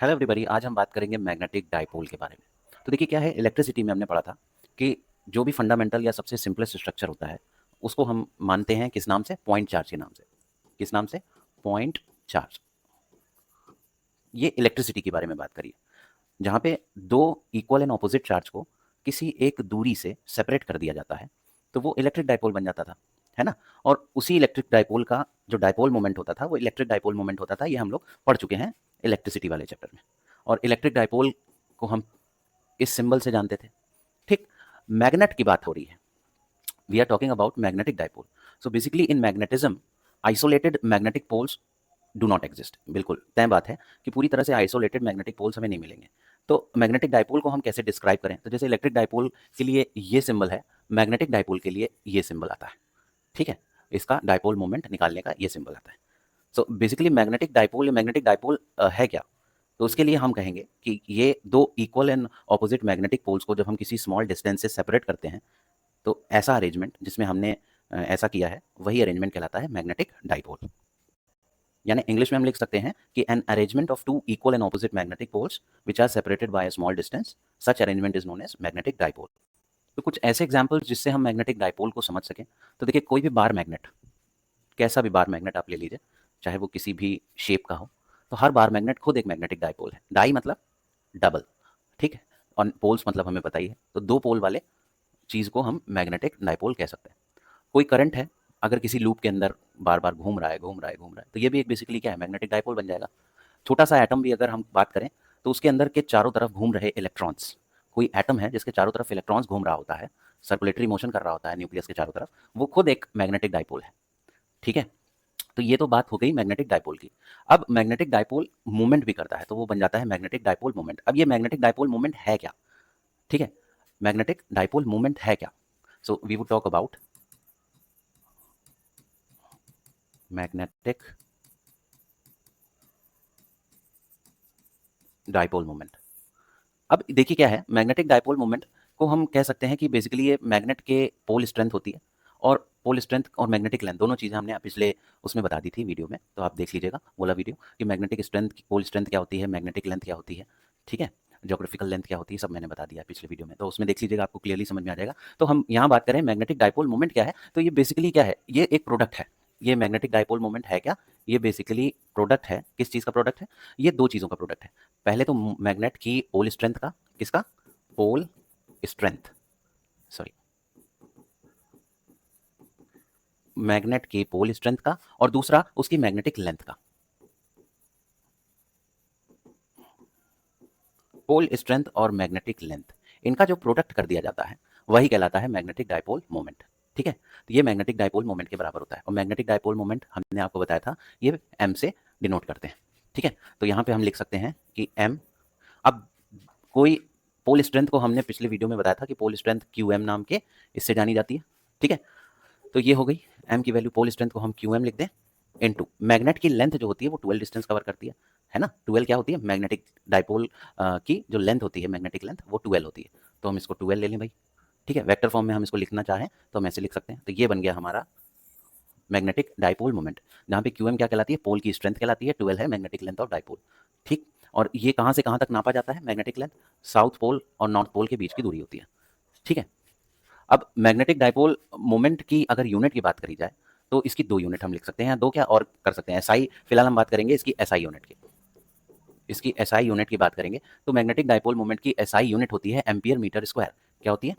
Hello everybody. आज हम बात करेंगे मैग्नेटिक डाइपोल के बारे में। तो देखिए क्या है, इलेक्ट्रिसिटी में हमने पढ़ा था कि जो भी फंडामेंटल या सबसे सिंपलेस्ट स्ट्रक्चर होता है उसको हम मानते हैं किस नाम से, पॉइंट चार्ज के नाम से। किस नाम से? Point charge. ये इलेक्ट्रिसिटी के बारे में बात करिए, जहाँ पे दो इक्वल एंड ऑपोजिट चार्ज को किसी एक दूरी से सेपरेट कर दिया जाता है तो वो इलेक्ट्रिक डाइपोल बन जाता था, है ना। और उसी इलेक्ट्रिक डाइपोल का जो डाइपोल मोमेंट होता था वो इलेक्ट्रिक डाइपोल मोमेंट होता था। ये हम लोग पढ़ चुके हैं इलेक्ट्रिसिटी वाले चैप्टर में। और इलेक्ट्रिक डाइपोल को हम इस सिंबल से जानते थे। ठीक। मैग्नेट की बात हो रही है, we are talking about magnetic dipole. So basically in magnetism isolated magnetic poles do not exist. बिल्कुल तय बात है कि पूरी तरह से आइसोलेटेड मैग्नेटिक पोल्स हमें नहीं मिलेंगे। तो मैग्नेटिक डाइपोल को हम कैसे डिस्क्राइब करें? तो जैसे इलेक्ट्रिक डाइपोल के लिए ये सिंबल है, मैग्नेटिक डाइपोल के लिए ये सिंबल आता है। ठीक है, इसका डाइपोल मोमेंट निकालने का ये सिंबल आता है। सो बेसिकली मैग्नेटिक डाइपोल या मैग्नेटिक डाइपोल है क्या? तो उसके लिए हम कहेंगे कि ये दो equal and opposite magnetic poles को जब हम किसी स्मॉल डिस्टेंस से सेपरेट करते हैं तो ऐसा अरेंजमेंट जिसमें हमने ऐसा किया है वही अरेंजमेंट कहलाता है मैग्नेटिक डाइपोल। यानी इंग्लिश में हम लिख सकते हैं कि an arrangement of two equal and opposite magnetic poles which are separated by a small distance, such arrangement is known as magnetic dipole. तो कुछ ऐसे एग्जांपल्स जिससे हम मैग्नेटिक डाइपोल को समझ सकें। तो देखिए, कोई भी बार मैग्नेट, कैसा भी बार मैग्नेट आप ले लीजिए, चाहे वो किसी भी शेप का हो, तो हर बार मैग्नेट खुद एक मैग्नेटिक डाइपोल है। डाई मतलब डबल, ठीक है। और पोल्स मतलब हमें पता ही है, तो दो पोल वाले चीज़ को हम मैग्नेटिक डाइपोल कह सकते हैं। कोई करंट है, अगर किसी लूप के अंदर बार बार घूम रहा है घूम रहा है घूम रहा है, तो ये भी एक बेसिकली क्या है, मैग्नेटिक डाइपोल बन जाएगा। छोटा सा एटम भी अगर हम बात करें तो उसके अंदर के चारों तरफ घूम रहे इलेक्ट्रॉन्स, कोई एटम है जिसके चारों तरफ इलेक्ट्रॉन्स घूम रहा होता है, सर्कुलेटरी मोशन कर रहा होता है न्यूक्लियस के चारों तरफ, वो खुद एक मैग्नेटिक डाइपोल है। ठीक है। तो ये तो बात हो गई मैग्नेटिक डाइपोल की। अब मैग्नेटिक डाइपोल मूवमेंट भी करता है तो वो बन जाता है मैग्नेटिक डाइपोल मूवमेंट। अब ये मैग्नेटिक डाइपोल मूवमेंट है क्या? ठीक है, मैग्नेटिक डाइपोल मूवमेंट है क्या? So we would talk about magnetic dipole moment. अब देखिए क्या है, मैग्नेटिक डाइपोल मोमेंट को हम कह सकते हैं कि बेसिकली ये मैग्नेट के पोल स्ट्रेंथ होती है। और पोल स्ट्रेंथ और मैग्नेटिक लेंथ दोनों चीज़ें हमने पिछले उसमें बता दी थी वीडियो में, तो आप देख लीजिएगा बोला वीडियो कि मैग्नेटिक स्ट्रेंथ, पोल स्ट्रेंथ क्या होती है, मैग्नेटिक लेंथ क्या होती है। ठीक है, ज्योग्राफिकल लेंथ क्या होती है, सब मैंने बता दिया पिछले वीडियो में, तो उसमें देख लीजिएगा, आपको क्लियरली समझ में आ जाएगा। तो हम यहाँ बात करें मैग्नेटिक डाइपोल मोमेंट क्या है, तो ये बेसिकली क्या है, ये एक प्रोडक्ट है। ये मैग्नेटिक डाइपोल मोमेंट है क्या? ये बेसिकली प्रोडक्ट है। किस चीज़ का प्रोडक्ट है? ये दो चीज़ों का प्रोडक्ट है। पहले तो मैग्नेट की पोल स्ट्रेंथ का, किसका? पोल स्ट्रेंथ, सॉरी, मैग्नेट की पोल स्ट्रेंथ का, और दूसरा उसकी मैग्नेटिक लेंथ का। पोल स्ट्रेंथ और मैग्नेटिक लेंथ, इनका जो प्रोडक्ट कर दिया जाता है वही कहलाता है मैग्नेटिक डाइपोल मोमेंट। ठीक है, तो ये मैग्नेटिक डाइपोल मोमेंट के बराबर होता है। और मैग्नेटिक डाइपोल मोमेंट हमने आपको बताया था, ये एम से डिनोट करते हैं। ठीक है, तो यहाँ पे हम लिख सकते हैं कि एम। अब कोई पोल स्ट्रेंथ को हमने पिछले वीडियो में बताया था कि पोल स्ट्रेंथ क्यू एम नाम के इससे जानी जाती है। ठीक है, तो ये हो गई एम की वैल्यू। पोल स्ट्रेंथ को हम क्यू एम लिख दें इनटू मैग्नेट की लेंथ जो होती है वो 12 डिस्टेंस कवर करती है ना। 12 क्या होती है? मैग्नेटिक डाइपोल की जो लेंथ होती है, मैग्नेटिक लेंथ, वो 12 होती है। तो हम इसको 12 ले लें भाई। ठीक है, वेक्टर फॉर्म में हम इसको लिखना चाहें तो हम ऐसे लिख सकते हैं। तो ये बन गया हमारा मैग्नेटिक डाइपोल मोमेंट, जहाँ पे क्यू एम क्या कहलाती है? पोल की स्ट्रेंथ कहलाती है, 12 है मैग्नेटिक लेंथ ऑफ डाइपोल। ठीक। और ये कहाँ से कहाँ तक नापा जाता है मैग्नेटिक लेंथ? साउथ पोल और नॉर्थ पोल के बीच की दूरी होती है। ठीक है। अब मैग्नेटिक डाइपोल मोमेंट की अगर यूनिट की बात करी जाए तो इसकी दो यूनिट हम लिख सकते हैं, दो क्या और कर सकते हैं, एसआई। फिलहाल हम बात करेंगे इसकी एसआई यूनिट की। इसकी एसआई यूनिट की बात करेंगे तो मैग्नेटिक डाइपोल मोमेंट की एसआई यूनिट होती है एम्पियर मीटर स्क्वायर। क्या होती है?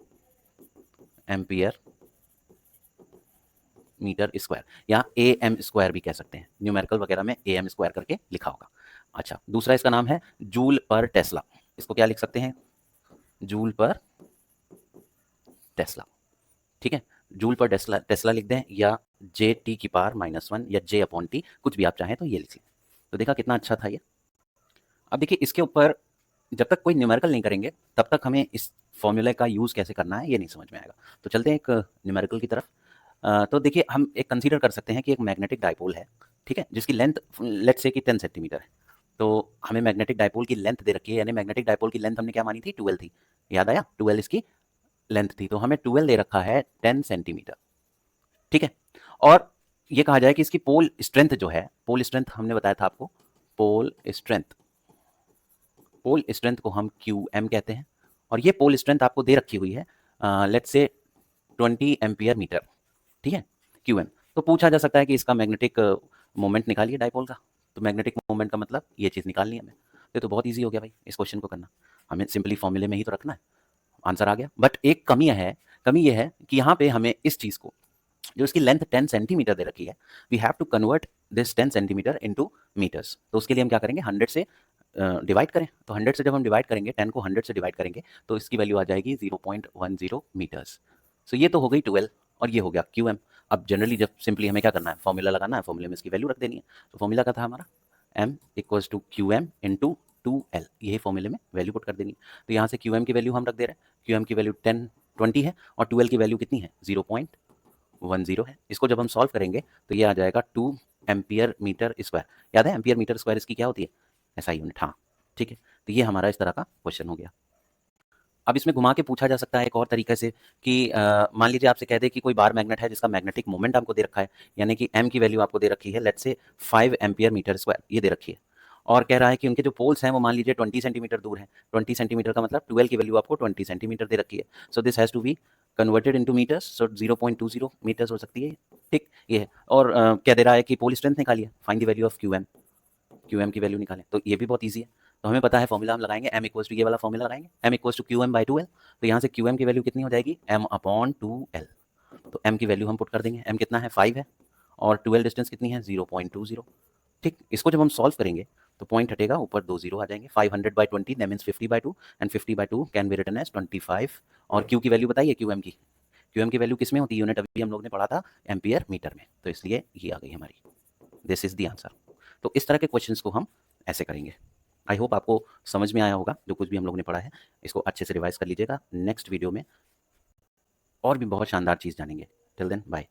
एम्पियर मीटर स्क्वायर, या ए एम स्क्वायर भी कह सकते हैं, न्यूमेरिकल वगैरह में ए एम स्क्वायर करके लिखा होगा। अच्छा, दूसरा इसका नाम है जूल पर टेस्ला। इसको क्या लिख सकते हैं? जूल पर टेस्ला। ठीक है, जूल पर टेस्ला, टेस्ला लिख दें, या जे टी की पावर -1 या जे अपॉन टी, कुछ भी आप चाहें तो ये लिख लें। तो देखा कितना अच्छा था ये। अब देखिए इसके ऊपर जब तक कोई न्यूमेरिकल नहीं करेंगे तब तक हमें इस फॉर्मूले का यूज़ कैसे करना है ये नहीं समझ में आएगा। तो चलते हैं एक न्यूमेरिकल की तरफ। तो देखिए हम एक कंसीडर कर सकते हैं कि एक मैग्नेटिक डाइपोल है, ठीक है, जिसकी लेंथ लेट्स से कि 10 सेंटीमीटर है। तो हमें मैग्नेटिक डाइपोल की लेंथ दे रखी है, यानी मैग्नेटिक डाइपोल की लेंथ हमने क्या मानी थी? 12 थी। याद आया? 12 इसकी लेंथ थी, तो हमें 12 दे रखा है 10 सेंटीमीटर। ठीक है, और ये कहा जाए कि इसकी पोल स्ट्रेंथ जो है, पोल स्ट्रेंथ हमने बताया था आपको, पोल स्ट्रेंथ पोल स्ट्रेंथ को हम क्यू एम कहते हैं, और ये पोल स्ट्रेंथ आपको दे रखी हुई है लेट्स से 20 एम्पियर मीटर, ठीक है, क्यू एम। तो पूछा जा सकता है कि इसका मैग्नेटिक मोमेंट निकालिए डाइपोल का। तो मैग्नेटिक मोमेंट का मतलब ये चीज़ निकालनी है हमें। तो बहुत ईजी हो गया भाई इस क्वेश्चन को करना, हमें सिंपली फॉर्मूले में ही तो रखना है, आंसर आ गया। बट एक कमी ये है कि यहाँ पे हमें इस चीज़ को, जो इसकी लेंथ 10 सेंटीमीटर दे रखी है, we have to convert this 10 centimetre into metres. तो उसके लिए हम क्या करेंगे, 100 से डिवाइड करें। तो 100 से जब हम डिवाइड करेंगे, 10 को 100 से डिवाइड करेंगे तो इसकी वैल्यू आ जाएगी 0.10 मीटर्स। सो ये तो हो गई 12 और ये हो गया क्यू एम। अब जनरली जब सिंपली हमें क्या करना है, फॉर्मूला लगाना है, फॉर्मूले में इसकी वैल्यू रख देनी है। तो फॉर्मूला क्या था हमारा, m equals to q m into 2l, यही फॉर्मूले में वैल्यू पुट कर देनी है। तो यहाँ से क्यू एम की वैल्यू हम रख दे रहे हैं, क्यू एम की वैल्यू 20 है और 12 की वैल्यू कितनी है, 0.10 है। इसको जब हम सॉल्व करेंगे तो ये आ जाएगा 2 एम्पियर मीटर स्क्वायर। याद है एम्पियर मीटर स्क्वायर इसकी क्या होती है, ऐसा यूनिट, हाँ ठीक है। तो ये हमारा इस तरह का क्वेश्चन हो गया। अब इसमें घुमा के पूछा जा सकता है एक और तरीके से कि मान लीजिए आपसे कह दे कि कोई बार मैग्नेट है जिसका मैग्नेटिक मोमेंट आपको दे रखा है, यानी कि m की वैल्यू आपको दे रखी है let's say 5 ampere metre square, ये दे रखी है, और कह रहा है कि उनके जो पोल्स हैं वो मान लीजिए 20 सेंटीमीटर दूर हैं। 20 सेंटीमीटर का मतलब 12 की वैल्यू आपको 20 सेंटीमीटर दे रखी है। So this has to be converted into metres, so 0.20 metres हो सकती है, ठीक ये है। और क्या दे रहा है कि पोल स्ट्रेंथ निकालिए, find the value of q m की वैल्यू निकालें। तो ये भी बहुत ईजी है। तो हमें पता है फॉर्मूला हम लगाएंगे, एम इक्वल्स टू, ये वाला फॉर्मूला लगाएंगे, m equals to q m by 2l। तो यहाँ से क्यू एम की वैल्यू कितनी हो जाएगी, एम अपॉन 2l। तो एम की वैल्यू हम पुट कर देंगे, एम कितना है 5 है, और 12 डिस्टेंस कितनी है 0.20, ठीक। इसको जब हम सॉल्व करेंगे तो पॉइंट हटेगा, ऊपर 2 जीरो आ जाएंगे। 500/20 that means 50/2 and 50/2 can be written as 25। और क्यू की वैल्यू बताइए, क्यू एम की, क्यू एम की वैल्यू किस में होती है, यूनिट अभी हम लोग ने पढ़ा था एम्पियर मीटर में, तो इसलिए ये आ गई हमारी, दिस इज द आंसर। तो इस तरह के क्वेश्चंस को हम ऐसे करेंगे। आई होप आपको समझ में आया होगा जो कुछ भी हम लोग ने पढ़ा है, इसको अच्छे से रिवाइज कर लीजिएगा। नेक्स्ट वीडियो में और भी बहुत शानदार चीज़ जानेंगे। Till then bye.